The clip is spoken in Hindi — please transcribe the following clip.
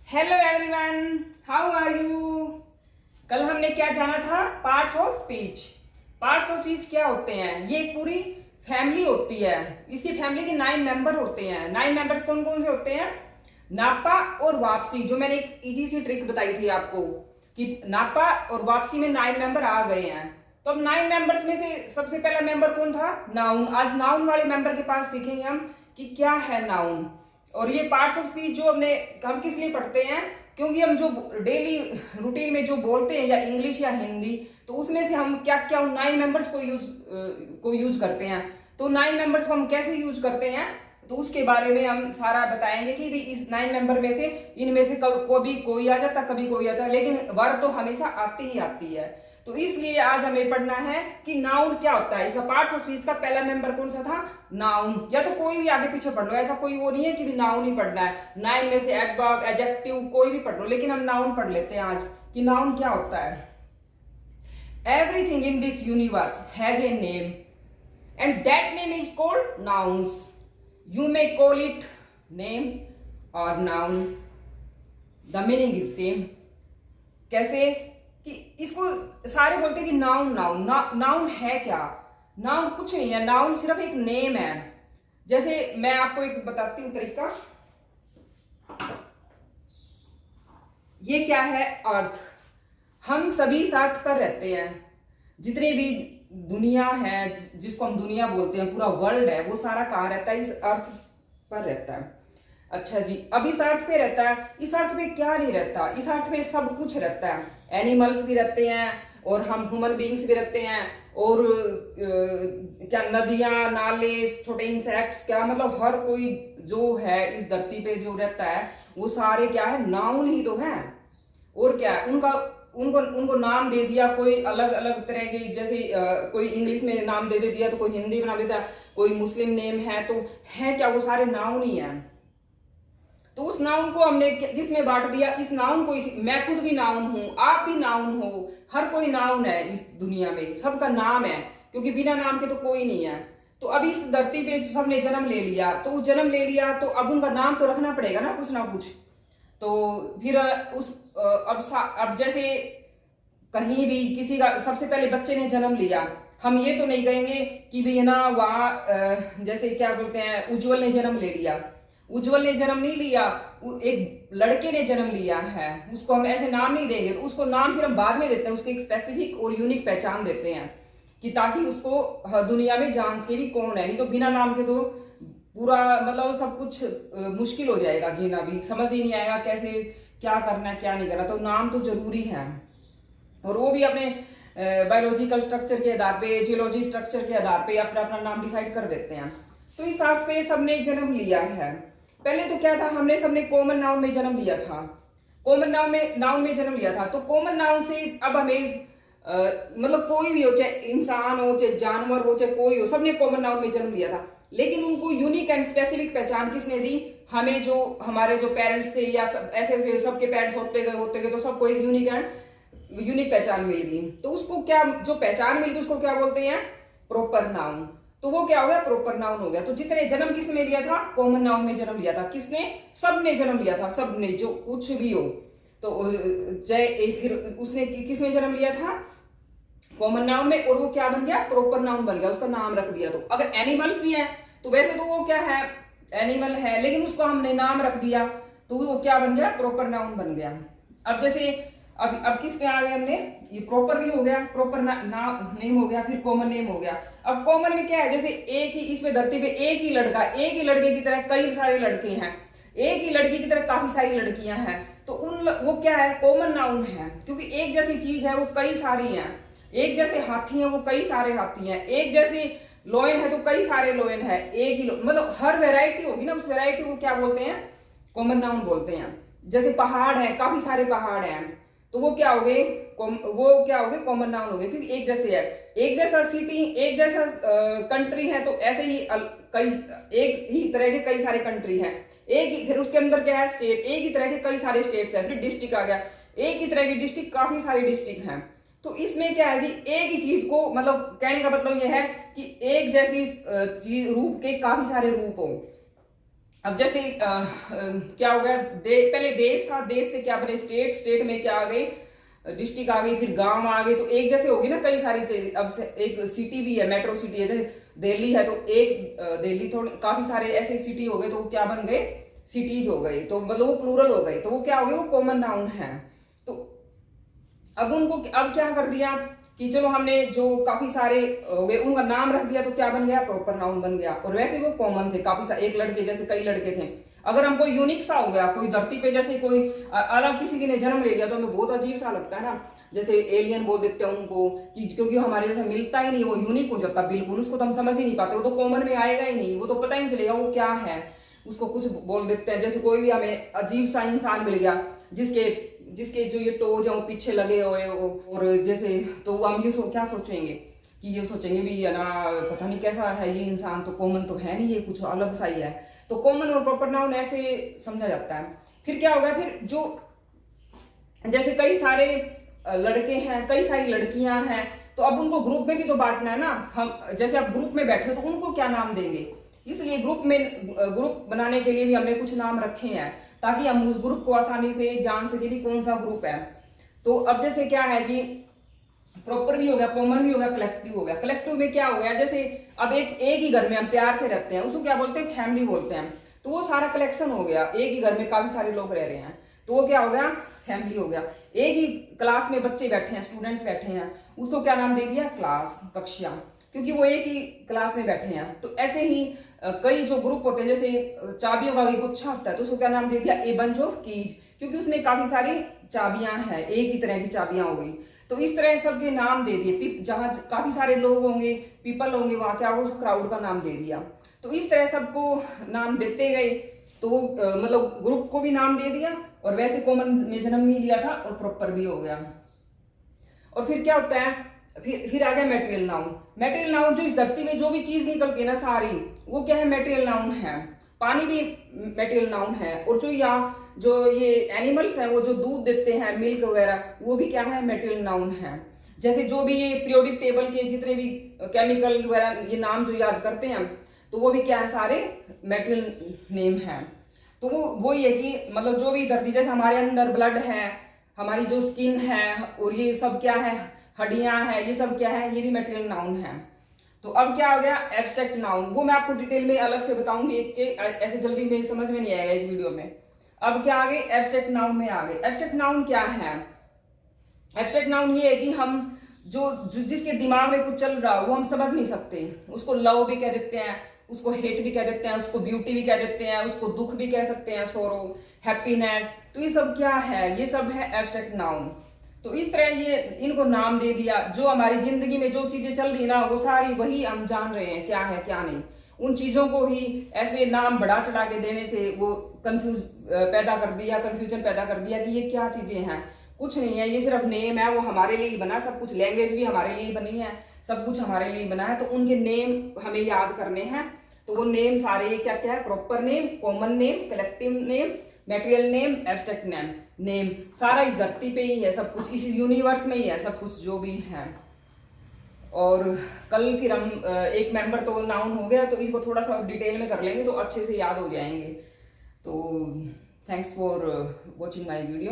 Hello everyone, how are you. कल हमने क्या जाना था? Parts of speech. Parts of speech क्या होते हैं? ये एक पूरी फैमिली होती है। इसकी फैमिली के 9 मेंबर होते हैं। 9 मेंबर्स कौन कौन से होते हैं? नापा और वापसी, जो मैंने एक इजी सी ट्रिक बताई थी आपको कि नापा और वापसी में 9 मेंबर आ गए हैं। तो अब 9 मेंबर्स में से सबसे पहला मेंबर कौन था? नाउन। आज नाउन वाले मेंबर के पास सीखेंगे हम कि क्या है नाउन। और ये पार्ट्स ऑफ स्पीच जो हम किस लिए पढ़ते हैं? क्योंकि हम जो डेली रूटीन में जो बोलते हैं या इंग्लिश या हिंदी, तो उसमें से हम क्या क्या 9 मेंबर्स को यूज करते हैं। तो 9 मेंबर्स को हम कैसे यूज करते हैं, तो उसके बारे में हम सारा बताएंगे कि भी इस 9 मेंबर में से इनमें से कभी कोई आ जाता, कभी कोई आता, लेकिन वर्ब तो हमेशा आती ही आती है। तो इसलिए आज हमें पढ़ना है कि नाउन क्या होता है। इसका पार्ट्स ऑफ स्पीच का पहला मेंबर कौन सा था? नाउन। या तो कोई भी आगे पीछे पढ़ लो, ऐसा कोई वो नहीं है कि भी नाउन ही पढ़ना है। 9 में से एडवर्ब, एडजेक्टिव कोई भी पढ़ लो, लेकिन हम नाउन पढ़ लेते हैं आज कि नाउन क्या होता है। Everything in this universe has a name and that name is called nouns. You may call it name और noun, the meaning is same. कैसे कि इसको सारे बोलते हैं कि नाउन नाउन नाउन है क्या? नाउन कुछ नहीं है, नाउन सिर्फ एक नेम है। जैसे मैं आपको एक बताती हूँ तरीका। ये क्या है? अर्थ। हम सभी इस अर्थ पर रहते हैं। जितने भी दुनिया है, जिसको हम दुनिया बोलते हैं, पूरा वर्ल्ड है, वो सारा कहाँ रहता है? इस अर्थ पर रहता है। अच्छा जी, अब इस अर्थ पे रहता है। इस अर्थ पे क्या नहीं रहता? इस अर्थ पे सब कुछ रहता है। एनिमल्स भी रहते हैं और हम ह्यूमन बींग्स भी रहते हैं, और क्या नदियां, नाले, छोटे इंसेक्ट्स, क्या मतलब हर कोई जो है इस धरती पे जो रहता है वो सारे क्या है? नाउन ही तो है। और क्या है? उनका उनको उनको नाम दे दिया कोई अलग अलग तरह के, जैसे कोई इंग्लिश में नाम दे दिया तो कोई हिंदी में नाम देता है, कोई मुस्लिम नेम है, तो है क्या? वो सारे नाउन ही है। तो उस नाउन को हमने किस में बांट दिया? इस नाउन को मैं खुद भी नाउन हूं, आप भी नाउन हो, हर कोई नाउन है इस दुनिया में, सबका नाम है, क्योंकि बिना नाम के तो कोई नहीं है। तो अभी इस धरती पे सबने जन्म ले लिया, तो जन्म ले लिया तो अब उनका नाम तो रखना पड़ेगा ना, कुछ ना कुछ। तो फिर अब जैसे कहीं भी किसी का सबसे पहले बच्चे ने जन्म लिया, हम ये तो नहीं कहेंगे कि भी ना वहां जैसे क्या बोलते हैं, उज्जवल ने जन्म ले लिया। उज्जवल ने जन्म नहीं लिया, एक लड़के ने जन्म लिया है, उसको हम ऐसे नाम नहीं देंगे। तो उसको नाम फिर हम बाद में देते हैं, उसको एक स्पेसिफिक और यूनिक पहचान देते हैं कि ताकि उसको दुनिया में जान सके भी कौन है। नहीं तो बिना नाम के तो पूरा मतलब सब कुछ मुश्किल हो जाएगा, जीना भी समझ ही नहीं आएगा कैसे क्या करना है क्या नहीं करना। तो नाम तो जरूरी है, और वो भी अपने बायोलॉजिकल स्ट्रक्चर के आधार पे, जियोलॉजी स्ट्रक्चर के आधार पे अपना अपना नाम डिसाइड कर देते हैं। तो इस अर्थ पे सबने जन्म लिया है। पहले तो क्या था, हमने सबने कॉमन नाउन में जन्म लिया था। कॉमन नाउन में जन्म लिया था। तो कॉमन नाउन से अब हमें मतलब कोई भी हो, चाहे इंसान हो, चाहे जानवर हो, चाहे कोई हो, सबने कॉमन नाउन में जन्म लिया था। लेकिन उनको यूनिक एंड स्पेसिफिक पहचान किसने दी? हमें, जो हमारे जो पेरेंट्स थे, या ऐसे सबके पेरेंट्स होते गए तो सबको एक यूनिक पहचान मिल गई। तो उसको क्या, जो पहचान मिल गई उसको क्या बोलते हैं? Proper noun. तो वो क्या हो गया? प्रॉपर नाउन हो गया। तो जितने जन्म किस में लिया था? कॉमन नाउन में जन्म लिया था। किसने? सबने जन्म लिया था, सबने, जो कुछ भी हो। तो फिर उसने किसमें जन्म लिया था? कॉमन नाउन में, और वो क्या बन गया? प्रॉपर नाउन बन गया, उसका नाम रख दिया। तो अगर एनिमल्स भी है तो वैसे तो वो क्या है? एनिमल है, लेकिन उसको हमने नाम रख दिया तो वो क्या बन गया? प्रॉपर नाउन बन गया। अब जैसे अब किस पे आ गए हमने? ये प्रॉपर भी हो गया, प्रॉपर नेम हो गया, फिर कॉमन नेम हो गया। अब कॉमन में क्या है? जैसे एक ही इसमें धरती पे एक ही लड़का, एक ही लड़के की तरह कई सारे लड़के हैं, एक ही लड़की की तरह काफी सारी लड़कियां हैं, तो वो क्या है? कॉमन नाउन है। क्योंकि एक जैसी चीज है वो कई सारी हैं। एक जैसे हाथी है वो कई सारे हाथी हैं। एक जैसी लोयन है तो कई सारे लोयन है। एक ही मतलब हर वेराइटी होगी ना, उस वेराइटी को क्या बोलते हैं? कॉमन नाउन बोलते हैं। जैसे पहाड़ है, काफी सारे पहाड़ हैं, तो वो क्या हो गए? कॉमन नाउन हो गए, क्योंकि एक जैसे है। एक जैसा सिटी, एक जैसा कंट्री है, तो ऐसे ही कई, एक ही तरह के कई सारे कंट्री हैं। एक ही, फिर उसके अंदर क्या है? स्टेट। एक ही तरह के कई सारे स्टेट्स हैं। फिर डिस्ट्रिक्ट आ गया, एक ही तरह की डिस्ट्रिक्ट, काफी सारी डिस्ट्रिक्ट हैं। तो इसमें क्या है कि एक ही चीज को, मतलब कहने का मतलब यह है कि एक जैसी रूप के काफी सारे रूप हो। अब जैसे क्या हो गया, पहले देश था, देश से क्या बने स्टेट, स्टेट में क्या आ गई, डिस्ट्रिक्ट आ गई, फिर गांव आ गए, तो एक जैसे होगी ना कई सारी चीज। अब से एक सिटी भी है, मेट्रो सिटी है, जैसे दिल्ली है तो एक दिल्ली, थोड़े काफी सारे ऐसे सिटी हो गए, तो वो क्या बन गए, सिटीज हो गई, तो मतलब वो प्लूरल हो गई, तो वो क्या हो गए, वो कॉमन नाउन है। तो अब उनको अब क्या कर दिया कि चलो हमने जो काफी सारे हो गए उनका नाम रख दिया, तो क्या बन गया, प्रॉपर नाउन बन गया। और वैसे वो कॉमन थे काफी सारे, एक लड़के जैसे कई लड़के थे। अगर हम कोई यूनिक सा हो गया, कोई धरती पे जैसे कोई अलग किसी ने जन्म ले लिया, तो हमें बहुत अजीब सा लगता है ना, जैसे एलियन बोल देते हैं उनको, कि क्योंकि हमारे जैसे मिलता ही नहीं, वो यूनिक हो जाता बिल्कुल, उसको तो हम समझ ही नहीं पाते, वो तो कॉमन में आएगा ही नहीं, वो तो पता ही नहीं चलेगा वो क्या है, उसको कुछ बोल देते हैं। जैसे कोई भी हमें अजीब सा इंसान मिल गया, जिसके जिसके जो ये टोज है वो पीछे लगे हुए, और जैसे तो वो हम क्या सोचेंगे, कि ये सोचेंगे भी है ना, पता नहीं कैसा है ये इंसान, तो कॉमन तो है नहीं, ये कुछ अलग सा ही है। तो कॉमन और प्रॉपर नाउन ऐसे समझा जाता है। फिर क्या होगा, फिर जो जैसे कई सारे लड़के हैं, कई सारी लड़कियां हैं, तो अब उनको ग्रुप में भी तो बांटना है ना। हम जैसे आप ग्रुप में बैठे हो तो उनको क्या नाम देंगे, इसलिए ग्रुप बनाने के लिए भी हमने कुछ नाम रखे हैं, ताकि हम उस ग्रुप को आसानी से जान सके भी कौन सा ग्रुप है। तो अब जैसे क्या है कि प्रॉपर भी हो गया, कॉमन भी हो गया, कलेक्टिव हो गया। कलेक्टिव में क्या हो गया, जैसे अब एक ही घर में हम प्यार से रहते हैं, उसको क्या बोलते हैं, फैमिली बोलते हैं। तो वो सारा कलेक्शन हो गया, एक ही घर में काफी सारे लोग रह रहे हैं, तो वो क्या हो गया, फैमिली हो गया। एक ही क्लास में बच्चे बैठे हैं, स्टूडेंट्स बैठे हैं, उसको क्या नाम दे दिया, क्लास, कक्षा, क्योंकि वो एक ही क्लास में बैठे हैं। तो ऐसे ही कई जो ग्रुप होते हैं, जैसे चाबियों का एक गुच्छा होता है, तो उसको क्या नाम दे दिया, ए बंच ऑफ कीज, क्योंकि उसमें काफी सारी चाबियां हैं, एक ही तरह की चाबियां हो गई। तो इस तरह सबके नाम दे दिए, जहां काफी सारे लोग होंगे, पीपल होंगे, वहां क्या हो, क्राउड का नाम दे दिया। तो इस तरह सबको नाम देते गए, तो मतलब ग्रुप को भी नाम दे दिया, और वैसे कॉमन ने जन्म भी लिया था, और प्रॉपर भी हो गया। और फिर क्या होता है, फिर आ गया मेटेरियल नाउन। मेटेरियल नाउन, जो इस धरती में जो भी चीज निकलती है ना सारी, वो क्या है, मेटेरियल नाउन है। पानी भी मेटेरियल नाउन है, और जो यहाँ जो ये एनिमल्स हैं, वो जो दूध देते हैं, मिल्क वगैरह, वो भी क्या है, मेटेरियल नाउन है। जैसे जो भी ये पीरियोडिक टेबल के जितने भी केमिकल वगैरह ये नाम जो याद करते हैं, तो वो भी क्या है, सारे मेटेरियल नेम है। तो वो ये कि मतलब जो भी धरती, जैसे हमारे अंदर ब्लड है, हमारी जो स्किन है, और ये सब क्या है, हड्डियां हैं, ये सब क्या है, ये भी मेटेरियल नाउन है। तो अब क्या हो गया, एब्स्ट्रैक्ट नाउन, वो मैं आपको डिटेल में अलग से बताऊंगी, ऐसे जल्दी में समझ में नहीं आएगा एक वीडियो में। अब क्या आ गई, एब्स्ट्रैक्ट नाउन में आ गए। एब्स्ट्रैक्ट नाउन क्या है, एब्स्ट्रैक्ट नाउन ये है कि हम जो जिसके दिमाग में कुछ चल रहा हो वो हम समझ नहीं सकते, उसको लव भी कह देते हैं, उसको हेट भी कह देते हैं, उसको ब्यूटी भी कह देते हैं, उसको दुख भी कह सकते हैं, सोरो, हैप्पीनेस। तो ये सब क्या है, ये सब है एब्स्ट्रैक्ट नाउन। तो इस तरह ये इनको नाम दे दिया। जो हमारी जिंदगी में जो चीजें चल रही ना, वो सारी वही हम जान रहे हैं क्या है क्या नहीं। उन चीजों को ही ऐसे नाम बढ़ा चढ़ा के देने से वो कंफ्यूजन पैदा कर दिया कि ये क्या चीजें हैं। कुछ नहीं है, ये सिर्फ नेम है, वो हमारे लिए ही बना, सब कुछ, लैंग्वेज भी हमारे लिए ही बनी है, सब कुछ हमारे लिए बना है। तो उनके नेम हमें याद करने हैं। तो वो नेम सारे क्या क्या है, proper name, common name, collective name, material name, abstract name, सारा इस धरती पे ही है, सब कुछ इस यूनिवर्स में ही है, सब कुछ जो भी है। और कल फिर हम एक मेंबर तो नाउन हो गया, तो इसको थोड़ा सा डिटेल में कर लेंगे, तो अच्छे से याद हो जाएंगे। तो thanks for watching my video.